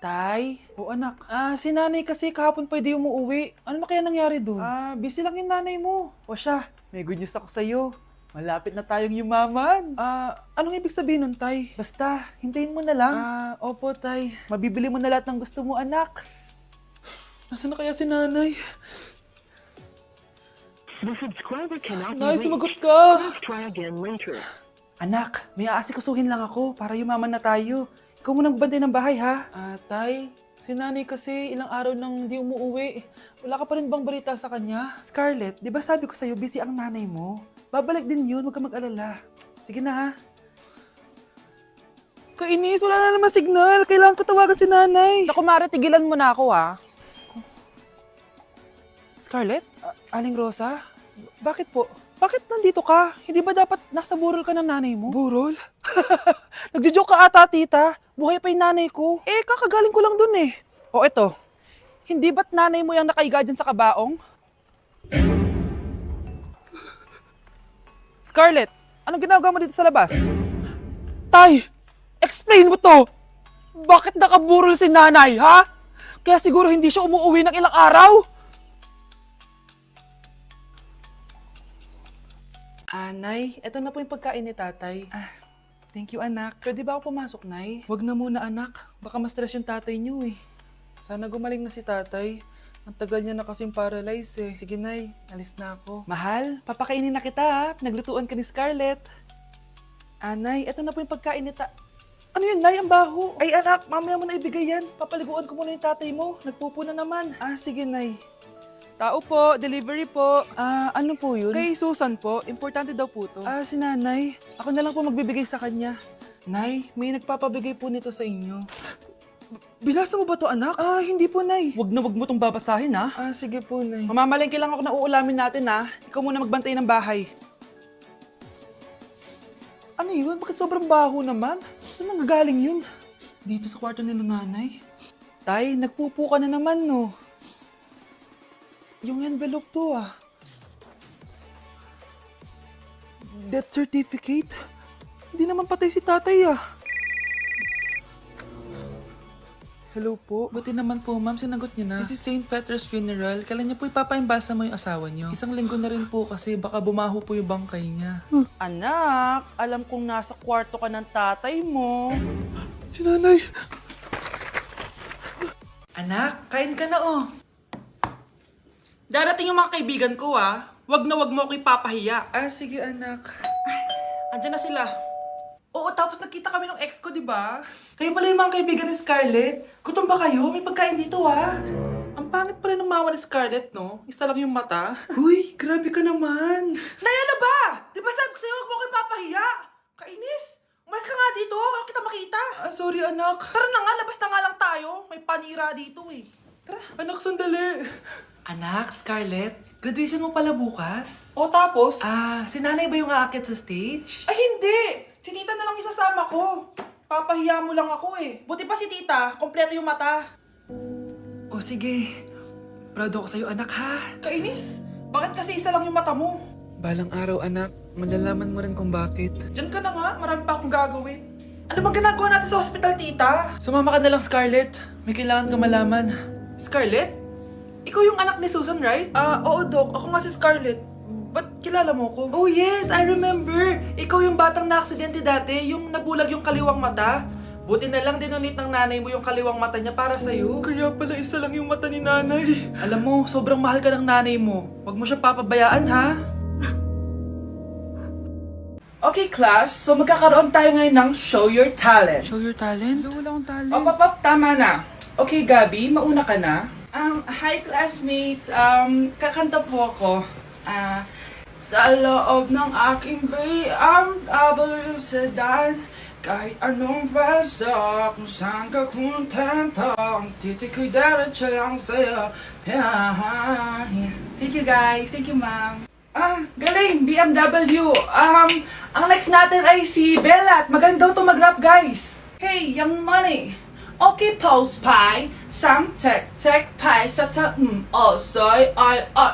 Tay? O anak, si nanay kasi kahapon pwede umuwi. Ano na kaya nangyari dun? Busy lang yung nanay mo. O siya, may good news ako sa'yo. Malapit na tayong yumaman. Anong ibig sabihin nun, Tay? Basta, hintayin mo na lang. Opo, Tay. Mabibili mo na lahat ng gusto mo, anak. Nasaan na kaya si nanay? The subscriber cannot be Nay, reached. sumagot ka! Please try again later. Anak, may aasikasuhin lang ako para yumaman na tayo. Ikaw muna magbantay ng bahay, ha? Tay, si nanay kasi ilang araw nang di umuwi. Wala ka pa rin bang balita sa kanya? Scarlett, di ba sabi ko sa'yo busy ang nanay mo? Babalik din yun, huwag ka mag-alala. Sige na, ha? Kainis, wala na naman signal. Kailangan ko tawagan si nanay. Naku, Mare, tigilan mo na ako, ha? Scarlett? Aling Rosa? Bakit po? Bakit nandito ka? Hindi ba dapat nasa burol ka ng nanay mo? Burol? Nagjo-joke ka ata, tita. Buhay pa yung nanay ko. Kakagaling ko lang dun eh. O eto, hindi ba't nanay mo yung nakaiga dyan sa kabaong? Scarlett, anong ginagawa mo dito sa labas? Tay! Explain mo to! Bakit nakaburol si nanay, ha? Kaya siguro hindi siya umuwi ng ilang araw? Nay, eto na po yung pagkain ni tatay. Thank you, anak. Pwede ba ako pumasok, Nay? Wag na muna, anak. Baka ma-stress yung tatay niyo eh. Sana gumaling na si tatay. Ang tagal niya na kasing paralyzed eh. Sige, Nay. Alis na ako. Mahal, papakainin na kita ha. Pinaglutuan ka ni Scarlett. Nay, eto na po yung pagkain ni Ano yun, Nay? Ang baho. Ay, anak, mamaya mo na ibigay yan. Papaliguan ko muna yung tatay mo. Nagpupo na naman. Sige, Nay. Tao po, delivery po. Ano po yun? Kay Susan po, importante daw po to. Si nanay. Ako na lang po magbibigay sa kanya. Nay, may nagpapabigay po nito sa inyo. Binasa mo ba to, anak? Hindi po, Nay. Wag mo tong babasahin, ha? Sige po, Nay. Mamamalengke lang ako na uulamin natin, ha? Ikaw muna magbantay ng bahay. Ano yun? Bakit sobrang baho naman? Saan nanggagaling yun? Dito sa kwarto nila nanay. Tay, nagpupo ka na naman, no? Yung envelope to, Death certificate? Hindi naman patay si tatay, Hello po. Buti naman po, ma'am. Sinagot niyo na. This is St. Peter's Funeral. Kailan niya po ipapaimbasa mo yung asawa niyo? Isang linggo na rin po kasi baka bumaho po yung bangkay niya. Anak, alam kong nasa kwarto ka ng tatay mo. Si nanay. Anak, kain ka na, Darating yung mga kaibigan ko, Wag na wag mo ako ipapahiya. Sige, anak. Andyan na sila. Oo, tapos nagkita kami ng ex ko, di ba? Kayo pala yung mga kaibigan ni Scarlett. Gutom ba kayo? May pagkain dito, Ang pangit pa rin ng mama ni Scarlett, no? Isa lang yung mata. Huy, grabe ka naman. Naya na ba? Di ba sabi ko sa'yo, wag mo ako ipapahiya? Kainis. Umalis ka nga dito. Huwag kita makita. Sorry, anak. Tara na nga, labas na nga lang tayo. May panira dito, eh. Tara. Anak, sandali. Anak, Scarlett, graduation mo pala bukas? O tapos? Si nanay ba yung aakyat sa stage? Ay, hindi! Si tita na lang isasama ko. Papahiya mo lang ako eh. Buti pa si tita, kompleto yung mata. O sige, proud ako sa'yo anak ha. Kainis, bakit kasi isa lang yung mata mo? Balang araw anak, malalaman mo rin kung bakit. Diyan ka na nga, marami pa akong gagawin. Ano bang ginagawa natin sa hospital, tita? Sumama ka na lang, Scarlett. May kailangan ka malaman. Scarlett? Ikaw yung anak ni Susan, right? Oo, Doc. Ako nga si Scarlett. Ba't kilala mo ko? Oh, yes! I remember! Ikaw yung batang na-aksidente dati, yung nabulag yung kaliwang mata. Buti na lang dinonate ng nanay mo yung kaliwang mata niya para sa'yo. Kaya pala isa lang yung mata ni nanay. Alam mo, sobrang mahal ka ng nanay mo. Huwag mo siyang papabayaan, ha? Okay, class. So, magkakaroon tayo ngayon ng Show Your Talent. Show Your Talent? Wala akong talent. Op, tama na. Okay, Gabi, mauna ka na. Hi classmates, kakanta po ako. Sa loob ng aking BMW sedan, kahit anong basta, kung saan ka kontento, ang titik ko'y diretso ang saya. Thank you guys, thank you ma'am. Galing, BMW. Ang next natin ay si Bellat. Magaling daw to mag-rap guys. Hey, Young Money. Okay, pose pie, sang tek pie, sa ta soy,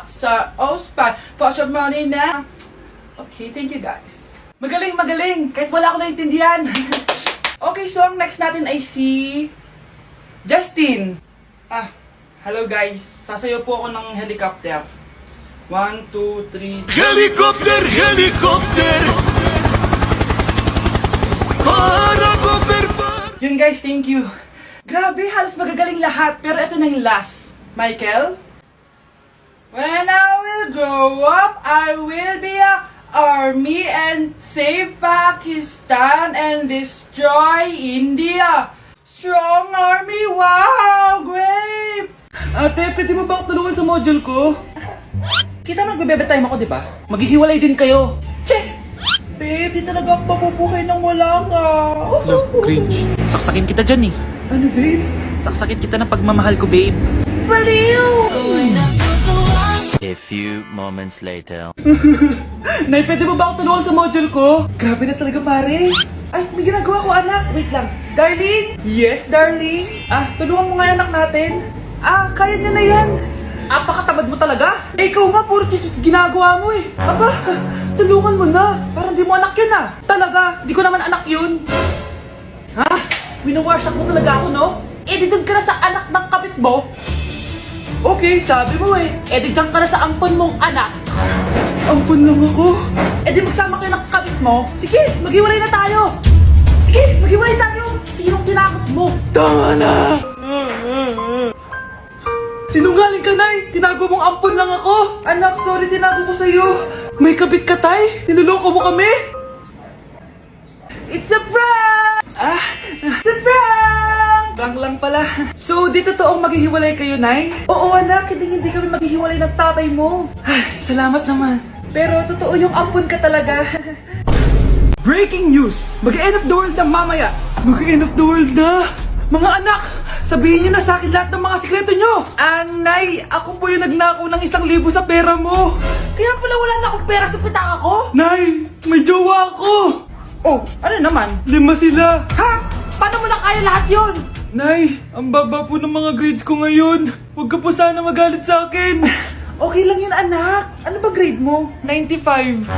sa pie, put your money now. Okay, thank you guys. Magaling, kahit wala ko naintindihan. Okay, so ang next natin ay si Justin! Hello guys. Sasayaw po ako ng helicopter. 1, 2, 3... Helicopter, helicopter. Para gober. Yun guys, thank you. Grabe, halos magagaling lahat. Pero ito na yung last. Michael? When I will grow up, I will be a army and save Pakistan and destroy India. Strong army, wow, great! Ate, pwede mo ba ako tulungan sa module ko? Kita mo nagbebebe time ako, di ba? Maghihiwalay din kayo. Che! Babe, di talaga ako papupukay nang wala ka. Cringe. Saksakin kita dyan eh. Ano, babe? Saksakin kita ng pagmamahal ko, babe. Baliw! A few moments later. Nay, pwede mo ba ako tulungan sa module ko? Grabe na talaga, pare. Ay, may ginagawa ko, anak. Wait lang. Darling? Yes, darling? Tulungan mo nga yung anak natin. Kaya niya na yan. Apakatamad mo talaga. Ikaw nga, puro chismis ginagawa mo eh. Aba, tulungan mo na. Parang di mo anak yun Talaga, di ko naman anak yun. Winawash mo talaga ako, no? Di doon ka na sa anak ng kapit mo. Okay, sabi mo eh. Di dyan ka na sa ampon mong anak. Ampon lang ako? Di magsama kayo ng kapit mo. Sige, maghiwalay na tayo. Sige, maghiwalay tayo. Sinong tinakot mo? Tama na! Sinungaling ka, Nay! Tinago mong ampon lang ako! Anak, sorry, tinago ko sa'yo! May kabit ka, Tay? Niloloko mo kami? It's a prank! It's a prank! Prank lang pala. So, di totoong maghihiwalay kayo, Nay? Oo, anak, hindi kami maghihiwalay ng tatay mo. Ay, salamat naman. Pero totoo yung ampon ka talaga. Breaking news! Mag-end of the world na mamaya! Mag-end of the world na! Mga anak! Sabihin niyo na sa akin lahat ng mga sikreto niyo! Nay, ako po yung nagnakaw ng 1,000 sa pera mo! Kaya pala wala na akong pera sa pitaka ko? Nay, may jowa ako! Oh, ano naman? 5 sila! Ha? Paano mo na kaya lahat yon? Nay, ang baba po ng mga grades ko ngayon. Huwag ka po sana magalit sa akin. Okay lang yun, anak. Ano ba grade mo? 95.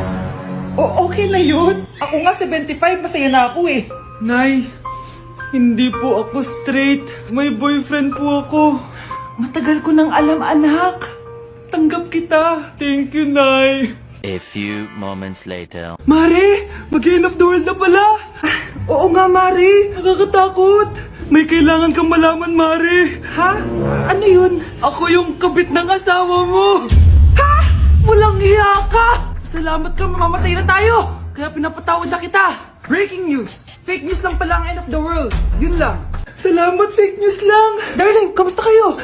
Okay na yun. Ako nga 75, masaya na ako eh. Nay, hindi po ako straight. May boyfriend po ako. Matagal ko nang alam, anak. Tanggap kita. Thank you, Nay. A few moments later. Mare, mag-end of the world na pala. Oo nga, Mare. Nakakatakot. May kailangan kang malaman, Mare. Ha? Ano yun? Ako yung kabit ng asawa mo. Ha? Walang iya ka. Salamat ka, mamamatay na tayo. Kaya pinapatawad na kita. Breaking news. Fake news lang pala ang end of the world. Yun lang. Salamat, fake news lang. Darling, kamusta kayo?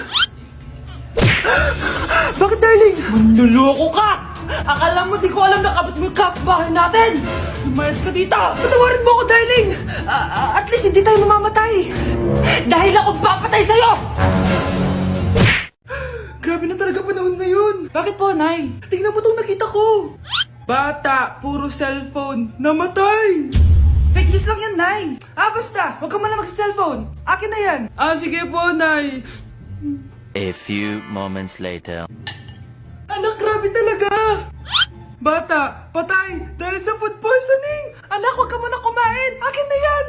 Bakit, darling? Manluloko ka! Akala mo di ko alam na kapit mo yung kapbahay natin! Lumayas ka dito! Patawarin mo ako, darling! At least hindi tayo mamamatay! Dahil ako papatay sa'yo! Grabe na talaga panahon ngayon! Bakit po, Nay? Tingnan mo itong nakita ko! Bata, puro cellphone, namatay! Fake news lang yan, Nay! Basta! Huwag ka man lang mag-cellphone! Akin na yan! Sige po, Nay! A few moments later. Anak, grabe talaga! Bata, patay! Dahil sa food poisoning! Anak, huwag ka muna kumain! Akin na yan!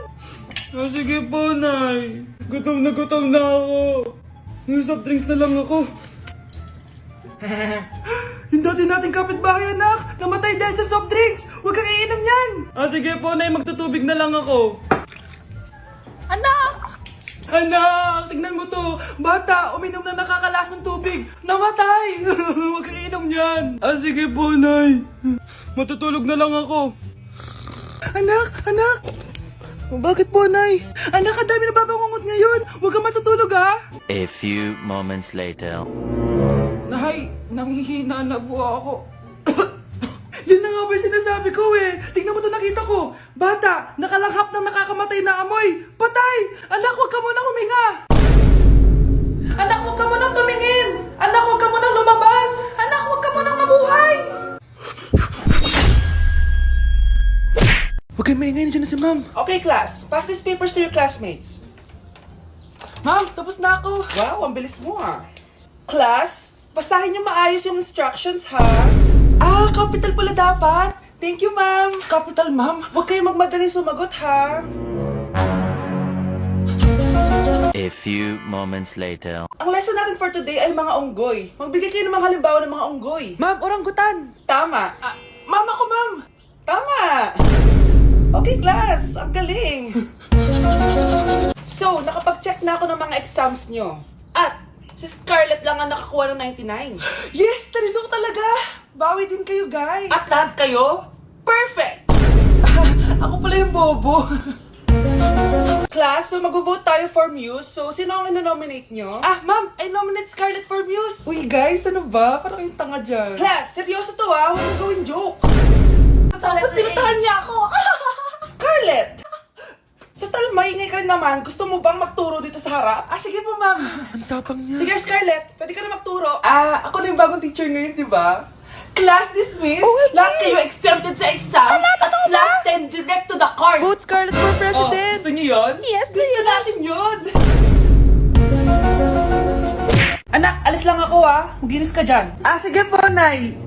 Sige po, Nay. Gutom na ako. Yung soft drinks na lang ako. Yung dati nating kapitbahay, anak! Namatay dahil sa soft drinks! Huwag kang iinom yan! Sige po, Nay. Magtutubig na lang ako. Anak! Anak! Tignan mo to! Bata! Uminom na nakakalasang tubig! Namatay! Huwag kang inom yan! Sige po, Nay. Matutulog na lang ako. Anak! Anak! Bakit po, Nay? Anak, ang dami na babangungot ngayon! Huwag kang matutulog, ha? A few moments later. Nay, nanghihina na po ako. Yan na nga ba yung sinasabi ko eh. Tingnan mo to, nakita ko. Bata, nakalanghap ng nakakamatay na amoy. Patay! Anak, huwag ka munang huminga. Anak, huwag ka munang tumingin. Anak, huwag ka munang lumabas. Anak, huwag ka munang mabuhay. Huwag kayong maingay, nandiyan na si Ma'am. Okay, class. Pass these papers to your classmates. Ma'am, tapos na ako. Wow, ang bilis mo ah. Class, basahin niyo maayos yung instructions ha. Capital pala dapat. Thank you, ma'am. Capital, ma'am. Huwag kayong magmadali sumagot, ha? A A few moments later. Ang lesson natin for today ay mga unggoy. Magbigay kayo ng mga halimbawa ng mga unggoy. Ma'am, orangutan. Tama. Ma'am ako, ma'am. Tama. Okay, class. Ang galing. So, nakapag-check na ako ng mga exams nyo. At, si Scarlett lang ang nakakuha ng 99. Yes! Talino talaga! Bawi din kayo, guys. At lahat kayo, perfect! Ako pala yung bobo. Class, so mag-vote tayo for Muse. So, sino ang ino-nominate nyo? Ma'am, I nominate Scarlett for Muse. Uy, guys, ano ba? Parang kayong tanga dyan. Class, seryoso to ha. Huwag mong gawin joke. Tapos pinutahan niya ako. Scarlett! Total, maingay ka naman. Gusto mo bang magturo dito sa harap? Sige po, ma'am. Ang tapang niya. Sige, Scarlett. Pwede ka na magturo. Ako na yung bagong teacher ngayon, di ba? Class dismissed. Lahat kayo exempted sa exam. At class 10 direct to the card. Vote Scarlett for president! Gusto niyo yun? Yes, Gusto natin yun. Anak, alis lang ako Maginis ka dyan. Sige po, Nay.